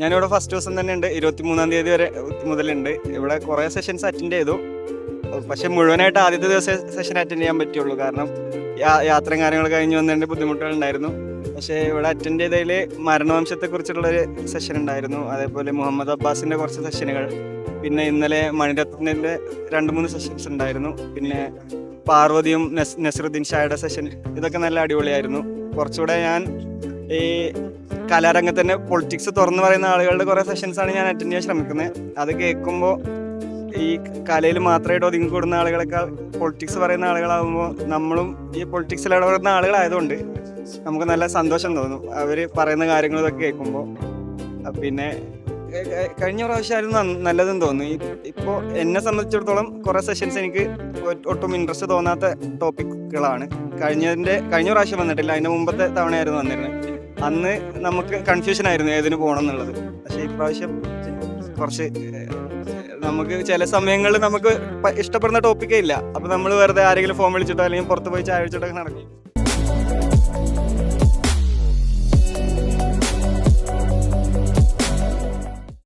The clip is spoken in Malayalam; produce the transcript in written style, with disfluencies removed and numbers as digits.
ഞാനിവിടെ ഫസ്റ്റ് ദിവസം തന്നെ ഉണ്ട്. 23-ാം തീയതി വരെ മുതലുണ്ട്. ഇവിടെ കുറേ സെഷൻസ് അറ്റൻഡ് ചെയ്തു. പക്ഷെ മുഴുവനായിട്ട് ആദ്യത്തെ ദിവസം സെഷൻ അറ്റൻഡ് ചെയ്യാൻ പറ്റുള്ളൂ. കാരണം യാത്രയും കാര്യങ്ങൾ കഴിഞ്ഞ് വന്നതിൻ്റെ ബുദ്ധിമുട്ടുകളുണ്ടായിരുന്നു. പക്ഷേ ഇവിടെ അറ്റൻഡ് ചെയ്തതിൽ മരണവംശത്തെക്കുറിച്ചുള്ളൊരു സെഷൻ ഉണ്ടായിരുന്നു. അതേപോലെ മുഹമ്മദ് അബ്ബാസിൻ്റെ കുറച്ച് സെഷനുകൾ, പിന്നെ ഇന്നലെ മണിരത്നത്തിൻ്റെ 2-3 സെഷൻസ് ഉണ്ടായിരുന്നു. പിന്നെ പാർവതിയും നസറുദ്ദീൻ ഷായുടെ സെഷൻ, ഇതൊക്കെ നല്ല അടിപൊളിയായിരുന്നു. കുറച്ചുകൂടെ ഞാൻ ഈ കലാരംഗത്ത് തന്നെ പൊളിറ്റിക്സ് തുറന്നു പറയുന്ന ആളുകളുടെ കുറേ സെഷൻസാണ് ഞാൻ അറ്റൻഡ് ചെയ്യാൻ ശ്രമിക്കുന്നത്. അത് കേൾക്കുമ്പോൾ ഈ കലയിൽ മാത്രമായിട്ട് ഒതുങ്ങിക്കൂടുന്ന ആളുകളെക്കാൾ പൊളിറ്റിക്സ് പറയുന്ന ആളുകളാകുമ്പോൾ നമ്മളും ഈ പൊളിറ്റിക്സിൽ ഇടപെടുന്ന ആളുകളായതുകൊണ്ട് നമുക്ക് നല്ല സന്തോഷം തോന്നും അവർ പറയുന്ന കാര്യങ്ങളൊക്കെ കേൾക്കുമ്പോൾ. പിന്നെ കഴിഞ്ഞ പ്രാവശ്യമായിരുന്നു നല്ലതെന്ന് തോന്നുന്നു. ഇപ്പോൾ എന്നെ സംബന്ധിച്ചിടത്തോളം കുറേ സെഷൻസ് എനിക്ക് ഒട്ടും ഇൻട്രസ്റ്റ് തോന്നാത്ത ടോപ്പിക്കുകളാണ്. കഴിഞ്ഞ പ്രാവശ്യം വന്നിട്ടില്ല, അതിൻ്റെ മുമ്പത്തെ തവണയായിരുന്നു വന്നിരുന്നത്. അന്ന് നമുക്ക് കൺഫ്യൂഷൻ ആയിരുന്നു ഏതിന് പോകണം എന്നുള്ളത്. പക്ഷേ ഇപ്രാവശ്യം കുറച്ച് നമുക്ക് ചില സമയങ്ങളിൽ നമുക്ക് ഇഷ്ടപ്പെടുന്ന ടോപ്പിക്കേ ഇല്ല. അപ്പോൾ നമ്മൾ വെറുതെ ആരെങ്കിലും ഫോൺ വിളിച്ചിട്ടോ അല്ലെങ്കിൽ പുറത്ത് പോയി ചായ വിളിച്ചിട്ടൊക്കെ നടക്കും.